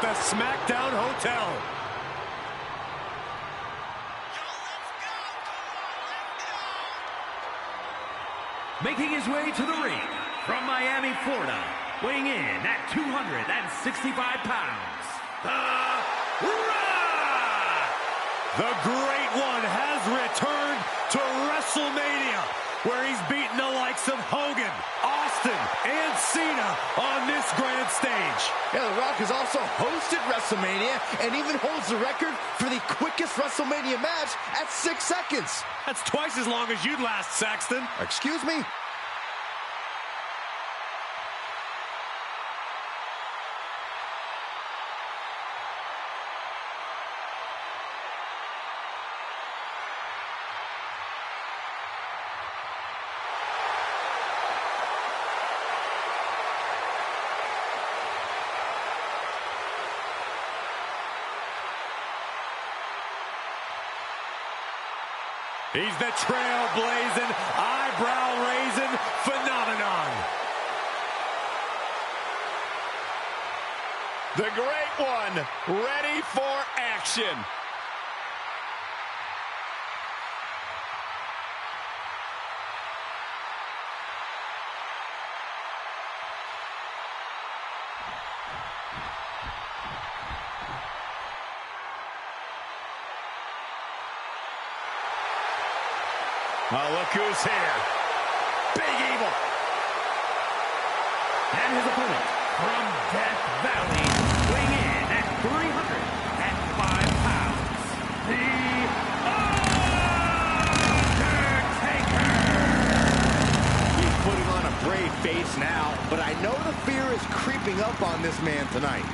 the SmackDown Hotel. Making his way to the ring from Miami, Florida, weighing in at 265 pounds, The Rock! The Great One has returned to WrestleMania, where he's beaten the likes of Hogan, Austin, and Cena on this grand stage. Yeah, The Rock has also hosted WrestleMania and even holds the record for the quickest WrestleMania match at 6 seconds. That's twice as long as you'd last, Saxton. Excuse me? He's the trailblazing, eyebrow-raising phenomenon. The Great One, ready for action. Oh, look who's here. Big Evil. And his opponent from Death Valley, weighing in at 305 pounds, The Undertaker! He's putting on a brave face now, but I know the fear is creeping up on this man tonight.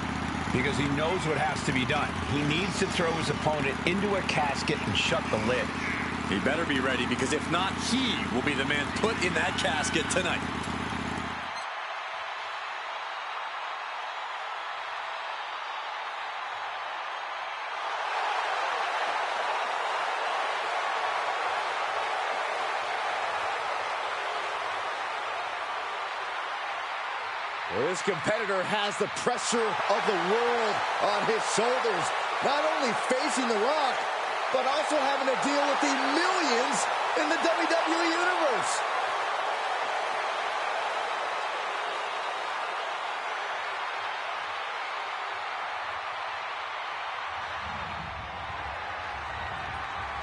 Because he knows what has to be done. He needs to throw his opponent into a casket and shut the lid. He better be ready, because if not, he will be the man put in that casket tonight. This competitor has the pressure of the world on his shoulders, not only facing The Rock, but also having to deal with the millions in the WWE Universe.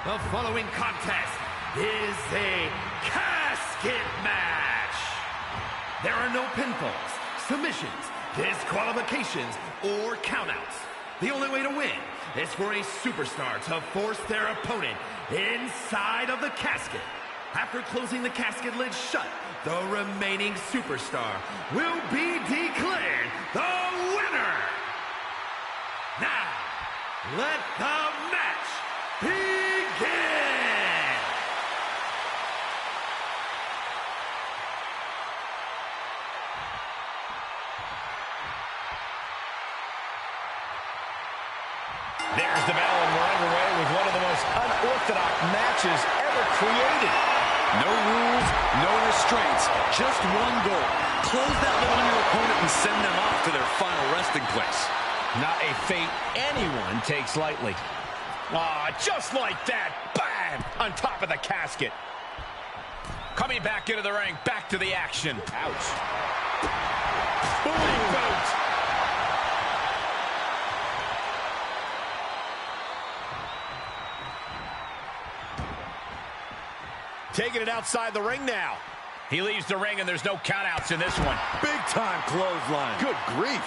The following contest is a casket match. There are no pinfalls, submissions, disqualifications, or countouts. The only way to win is for a superstar to force their opponent inside of the casket. After closing the casket lid shut, the remaining superstar will be declared the winner. Now, let the match begin! There's the bell, and we're underway with one of the most unorthodox matches ever created. No rules, no restraints, just one goal. Close that lid on your opponent and send them off to their final resting place. Not a fate anyone takes lightly. Ah, just like that, bam, on top of the casket. Coming back into the ring, back to the action. Ouch. Booty boot. Taking it outside the ring now. He leaves the ring, and there's no countouts in this one. Big time clothesline. Good grief.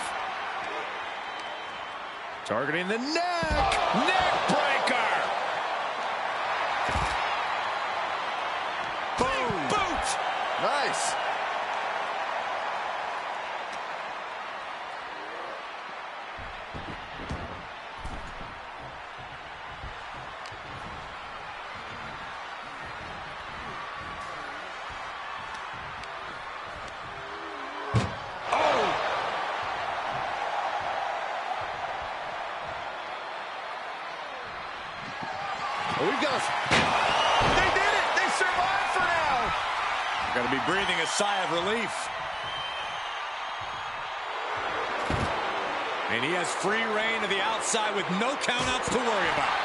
Targeting the neck. Neck breaker. Boom. Boot. Nice. We've got They did it. They survived for now. Got to be breathing a sigh of relief. And he has free reign to the outside with no countouts to worry about.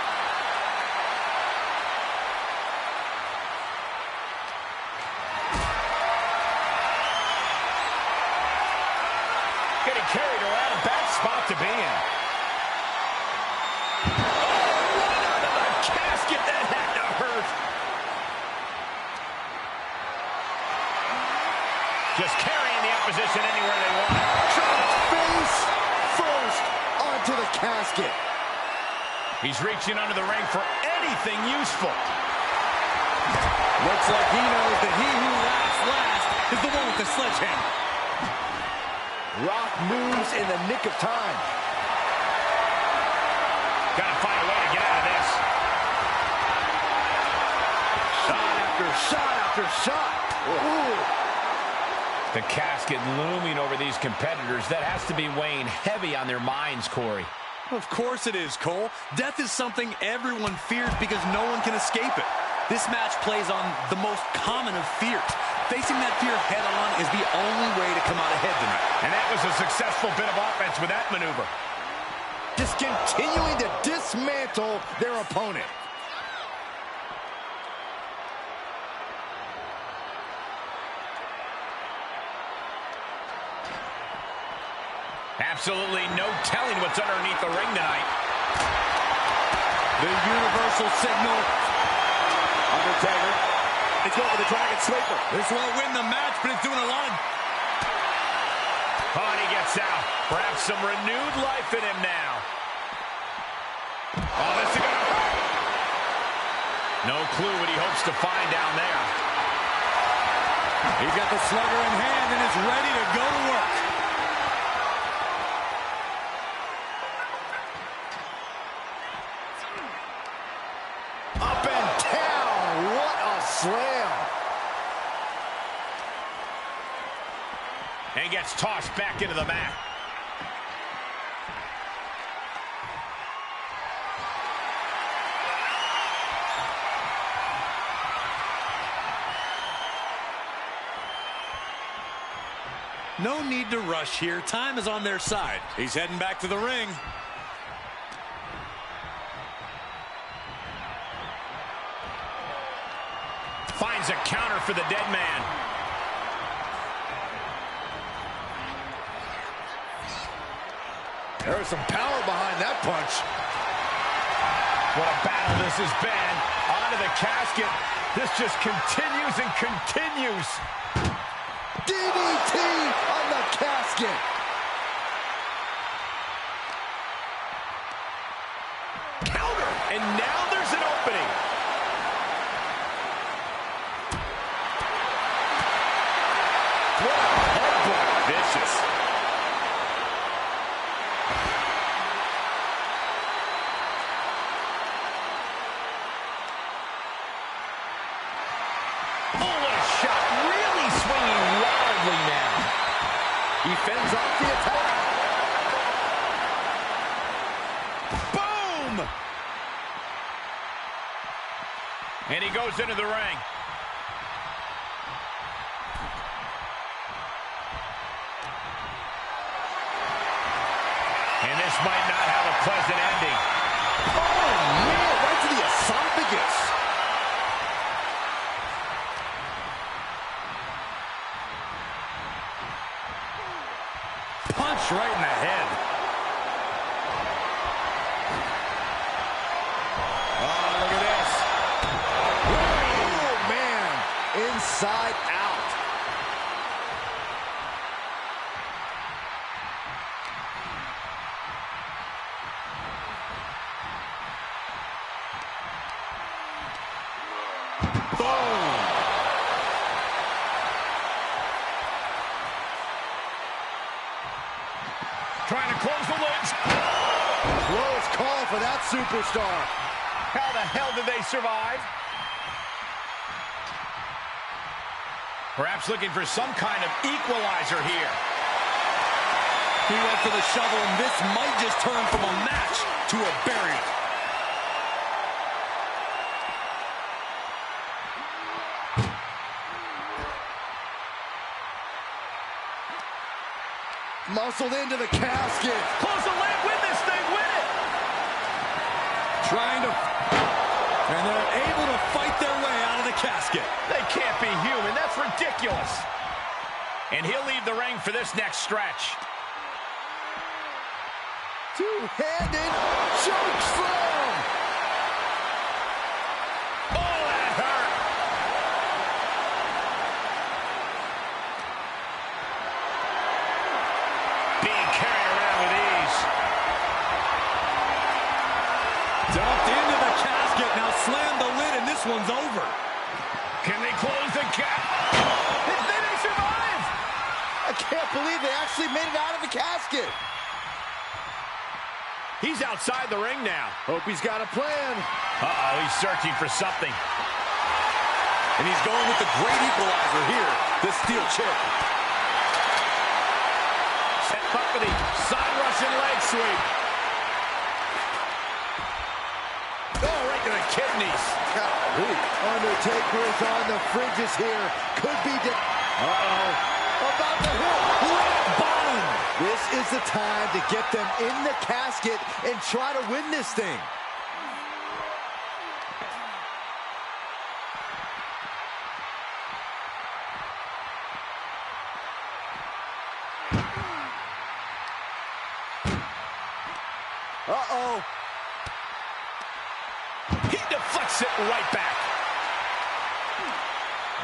Getting carried around, a bad spot to be in. Oh, right under the casket. That had to hurt. Just carrying the opposition anywhere they want. Dropped face first onto the casket. He's reaching under the ring for anything useful. Looks like he knows that he who laughs last is the one with the sledgehammer. Rock moves in the nick of time. Gotta find a way to get out of this. Shot after shot after shot. Ooh. The casket looming over these competitors. That has to be weighing heavy on their minds, Corey. Of course it is, Cole. Death is something everyone fears because no one can escape it. This match plays on the most common of fears. Facing that fear head-on is the only way to come out ahead tonight. And that was a successful bit of offense with that maneuver. Just continuing to dismantle their opponent. Absolutely no telling what's underneath the ring tonight. The universal signal. Undertaker. It's going for the Dragon Sleeper. This won't win the match, but it's doing a lot of... Oh, and he gets out. Perhaps some renewed life in him now. Oh, this is gonna hurt. No clue what he hopes to find down there. He's got the slugger in hand and is ready to go to work. Up and down. What a slam. And he gets tossed back into the mat. No need to rush here. Time is on their side. He's heading back to the ring. Finds a counter for the dead man. There's some power behind that punch. What a battle this has been. Onto the casket. This just continues and continues. DDT on the casket. Counter. And now there's an opening. What a headbutt. Vicious. Oh, what a shot. Really swinging wildly now. He fends off the attack. Boom! And he goes into the ring. And this might not have a pleasant ending. Oh, man, right to the esophagus. Punch right in the head. Oh, look at this. Oh, man, inside out. Trying to close the lids. Close call for that superstar. How the hell did they survive? Perhaps looking for some kind of equalizer here. He went for the shovel, and this might just turn from a match to a burial. Muscled into the casket. Close the Trying to... And they're able to fight their way out of the casket. They can't be human. That's ridiculous. And he'll leave the ring for this next stretch. Two-handed choke slam. Oh, that hurt. Being carried around with ease. Dumped into the casket. Now slam the lid, and this one's over. Can they close the gap? They may survive. I can't believe they actually made it out of the casket. He's outside the ring now. Hope he's got a plan. Uh-oh, he's searching for something. And he's going with the great equalizer here, the steel chair. Set up for the side Russian leg sweep. Oh, right to the kidneys. Undertaker is on the fringes here. Could be... About to hit rock bottom. This is the time to get them in the casket and try to win this thing. Uh-oh. He deflects it right back.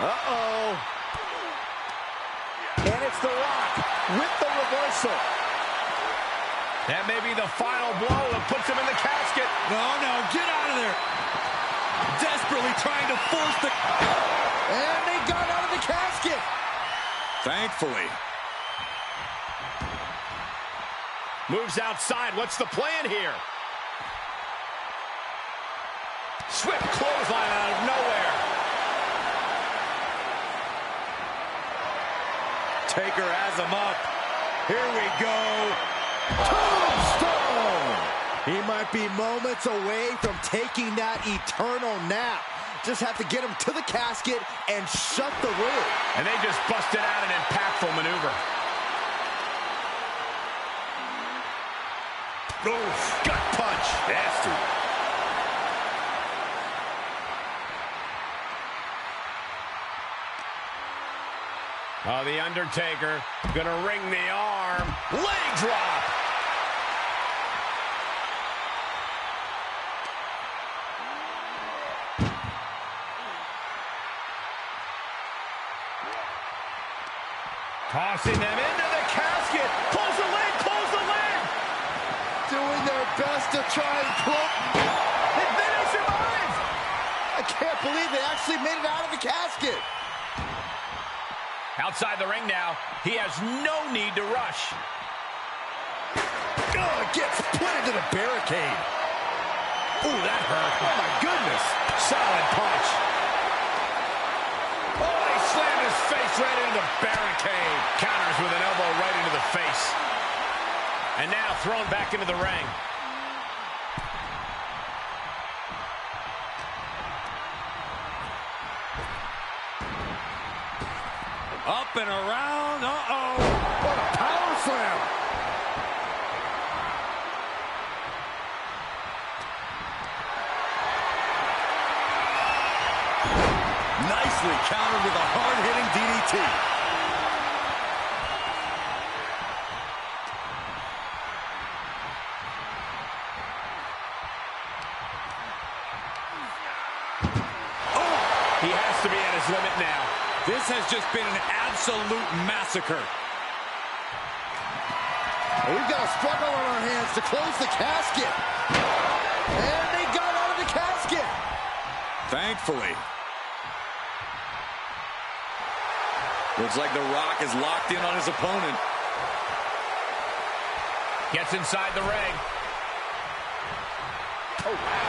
Uh-oh. And it's The Rock with the reversal. That may be the final blow that puts him in the casket. No, get out of there. Desperately trying to force the... And they got out of the casket. Thankfully. Moves outside. What's the plan here? Swift clothesline out of nowhere. Taker has him up. Here we go. Tombstone! He might be moments away from taking that eternal nap. Just have to get him to the casket and shut the lid. And they just busted out an impactful maneuver. Oof, gut punch. Nasty. Oh, the Undertaker gonna ring the arm. Leg drop. Tossing them into the casket. Close the lid, close the lid. Doing their best to try and close. And then they survive. I can't believe they actually made it out of the casket. Outside the ring now, he has no need to rush. Oh, it gets put into the barricade. Ooh, that hurt. Oh, my goodness. Solid punch. Oh, he slammed his face right into the barricade. Counters with an elbow right into the face. And now thrown back into the ring. Up and around. Uh-oh. What a power slam. Nicely countered with a hard-hitting DDT. Oh, he has to be at his limit now. This has just been an absolute massacre. We've got a struggle on our hands to close the casket. And they got out of the casket. Thankfully. Looks like The Rock is locked in on his opponent. Gets inside the ring. Oh, wow.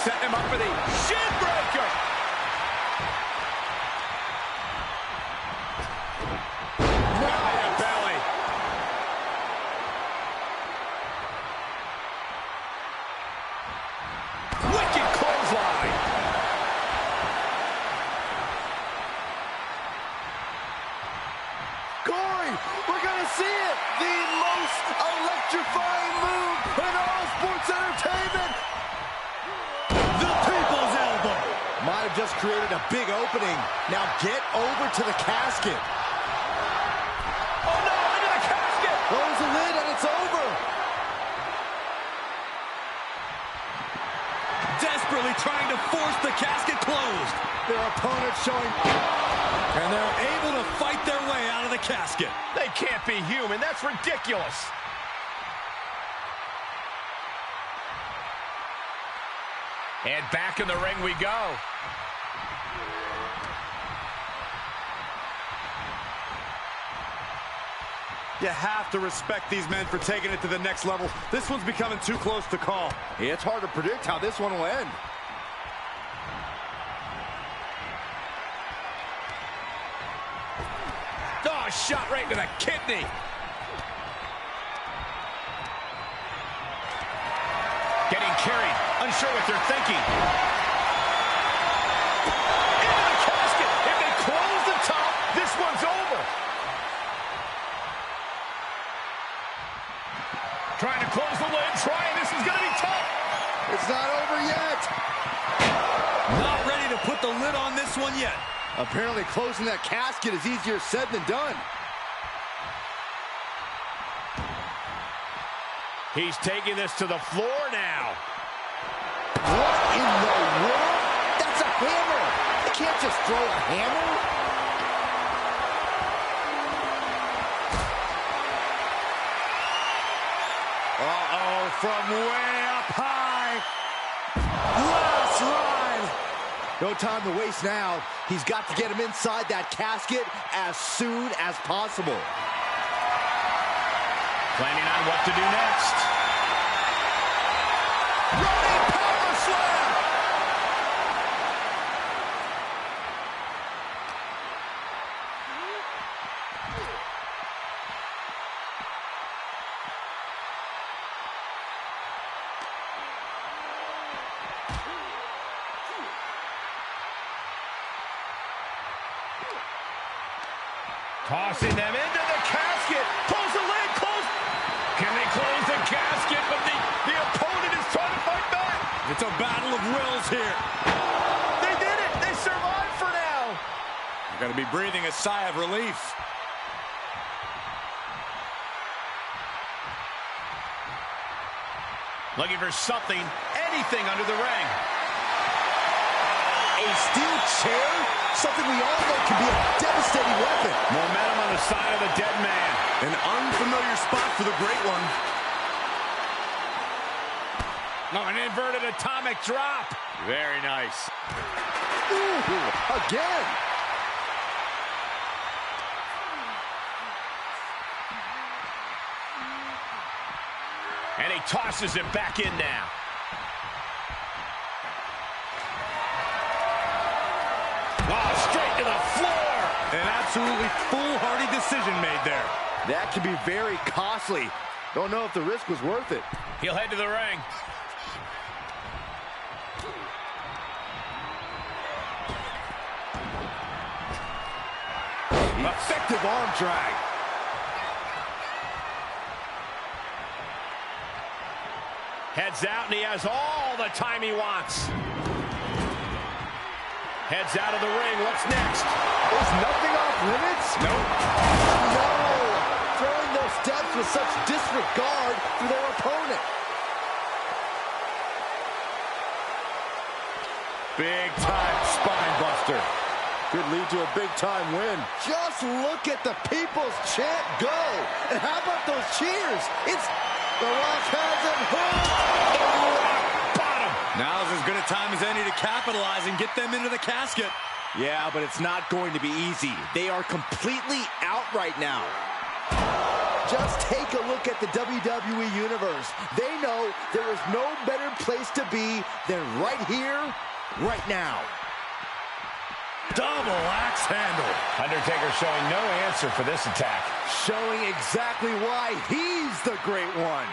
Setting him up for the shin breaker. We're going to see it. The most electrifying move in all sports. have just created a big opening. Now get over to the casket. Oh no, into the casket! Close the lid and it's over. Desperately trying to force the casket closed. Their opponent showing... And they're able to fight their way out of the casket. They can't be human. That's ridiculous. And back in the ring we go. You have to respect these men for taking it to the next level. This one's becoming too close to call. Yeah, it's hard to predict how this one will end. Oh, shot right into the kidney. Getting carried, unsure what they're thinking. Into the casket. If they close the top, this one's over. Trying to close the lid, this is going to be tough. It's not over yet. Not ready to put the lid on this one yet. Apparently closing that casket is easier said than done. He's taking this to the floor now. What in the world? That's a hammer. You can't just throw a hammer. Uh-oh, from way up high. Last ride. No time to waste now. He's got to get him inside that casket as soon as possible. Planning on what to do next. Running power slam. Tossing them into the casket. Close the lid, close. Can they close the casket? But the opponent is trying to fight back. It's a battle of wills here. They did it. They survived for now. You're going to be breathing a sigh of relief. Looking for something, anything under the ring. A steel chair? Something we all know can be a devastating weapon. Momentum on the side of the dead man. An unfamiliar spot for the Great One. Oh, an inverted atomic drop. Very nice. Ooh, again. And he tosses it back in now. Oh, straight to the floor. An absolutely foolhardy decision made there. That could be very costly. Don't know if the risk was worth it. He'll head to the ring. Effective arm drag. Heads out, and he has all the time he wants. Heads out of the ring. What's next? Is nothing off limits? Nope. No. Throwing those steps with such disregard for their opponent. Big time spine buster. Could lead to a big-time win. Just look at the people's chant go. And how about those cheers? It's The Rock has him hooked. Rock bottom. Now's as good a time as any to capitalize and get them into the casket. Yeah, but it's not going to be easy. They are completely out right now. Just take a look at the WWE Universe. They know there is no better place to be than right here, right now. Double axe handle. Undertaker showing no answer for this attack. Showing exactly why he's the Great One.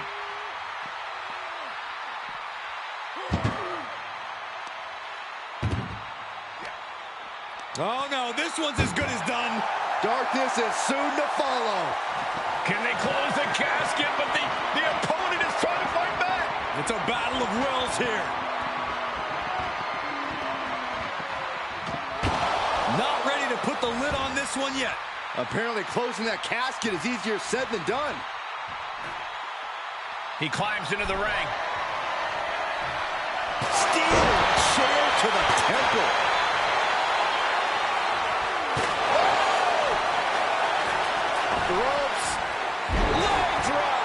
Oh no, this one's as good as done. Darkness is soon to follow. Can they close the casket? But the opponent is trying to fight back. It's a battle of wills here. put the lid on this one yet. Apparently closing that casket is easier said than done. He climbs into the ring. Steel chair to the temple. Oh! Ropes. Leg drop.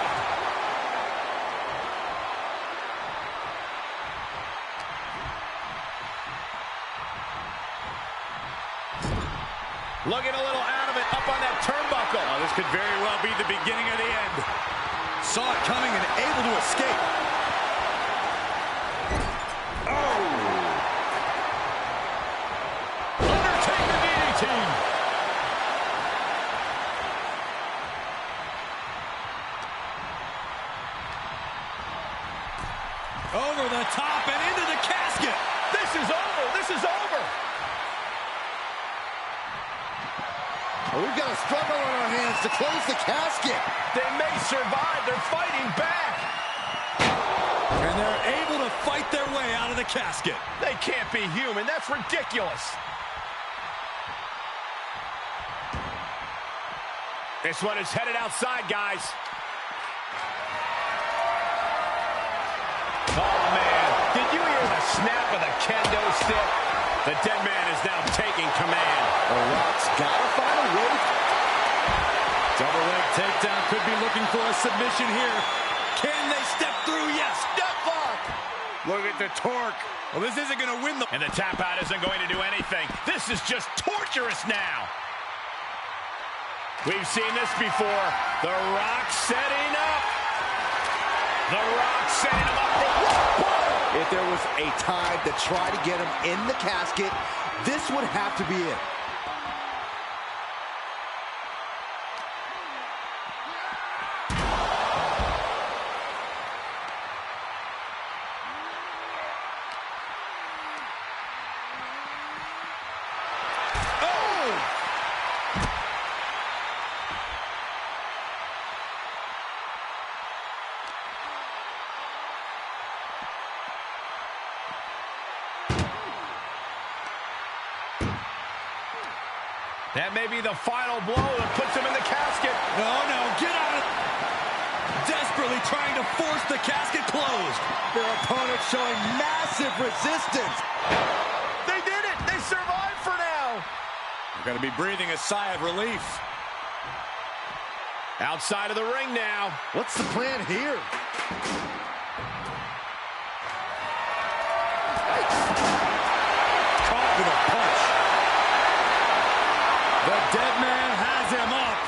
Looking a little out of it, up on that turnbuckle. Oh, this could very well be the beginning of the end. Saw it coming and able to escape. Oh! Undertaker DDT. Over the top and into the casket. This is over. This is over. Well, we've got a struggle on our hands to close the casket. They may survive. They're fighting back. And they're able to fight their way out of the casket. They can't be human. That's ridiculous. This one is headed outside, guys. Oh, man. Did you hear the snap of the kendo stick? The dead man is now taking command. The Rock's gotta find a way. Double leg takedown, could be looking for a submission here. Can they step through? Yes. Step lock. Look at the torque. Well, this isn't going to win the... And the tap out isn't going to do anything. This is just torturous now. We've seen this before. The Rock setting up. The Rock setting him up for one. If there was a time to try to get him in the casket, this would have to be it. That may be the final blow that puts him in the casket. No, get out of... Desperately trying to force the casket closed. Their opponent showing massive resistance. They did it. They survived for now. You're going to be breathing a sigh of relief. Outside of the ring now. What's the plan here? Caught with a punch. The dead man has him up.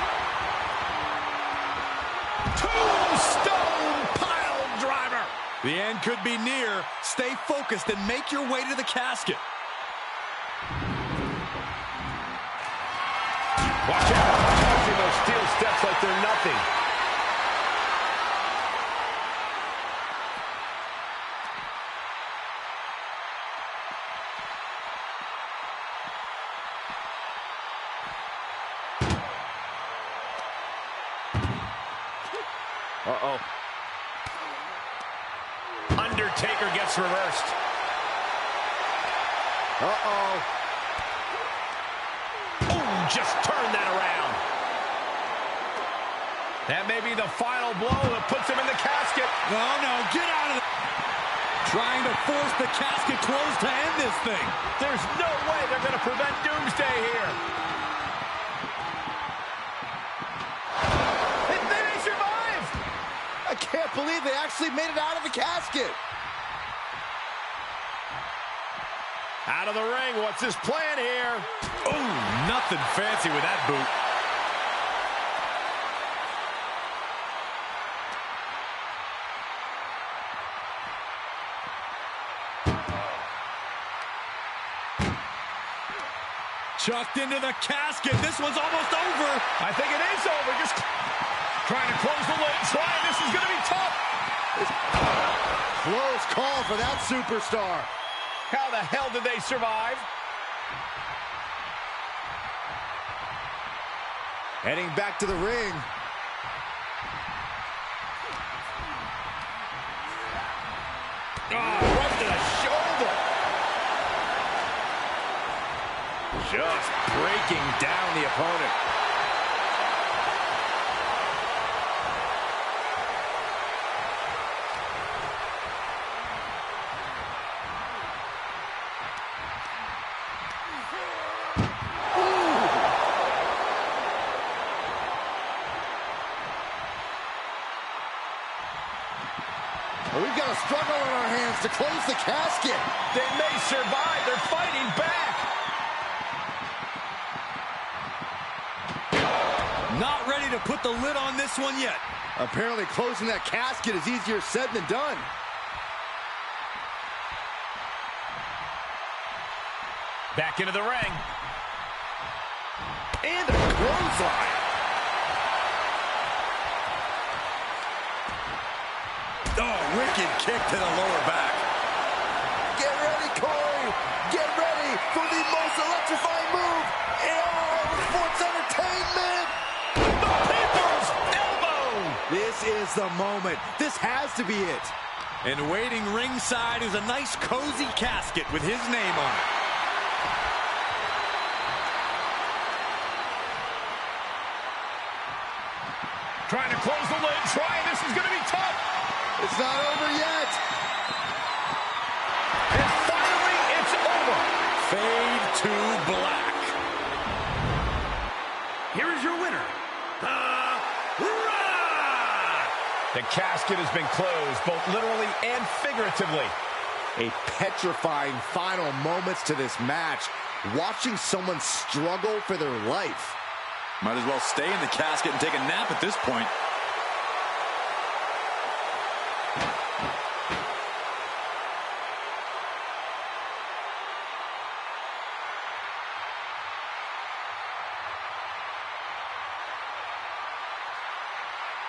Tombstone pile driver. The end could be near. Stay focused and make your way to the casket. Watch out. Charging those steel steps like they're nothing. Uh-oh. Undertaker gets reversed. Uh-oh. Oh, just turn that around. That may be the final blow that puts him in the casket. No, get out of it. Trying to force the casket closed to end this thing. There's no way they're going to prevent Doomsday here. I can't believe they actually made it out of the casket. Out of the ring, what's his plan here? Oh, nothing fancy with that boot. Chucked into the casket. This one's almost over. I think it is over. Just trying to close the lid. Trying. This is going to be tough. Close call for that superstar. How the hell did they survive? Heading back to the ring. Oh, right to the shoulder. Just breaking down the opponent. We've got a struggle on our hands to close the casket. They may survive. They're fighting back. Not ready to put the lid on this one yet. Apparently closing that casket is easier said than done. Back into the ring. And a clothesline. Oh, wicked kick to the lower back. Get ready, Corey. Get ready for the most electrifying move in all of sports entertainment. The people's elbow. This is the moment. This has to be it. And waiting ringside is a nice cozy casket with his name on it. Trying to close the lid. This is going to be tough. It's not over yet. And finally, it's over. Fade to black. Here is your winner, The Rock! The casket has been closed, both literally and figuratively. A petrifying final moments to this match. Watching someone struggle for their life. Might as well stay in the casket and take a nap at this point.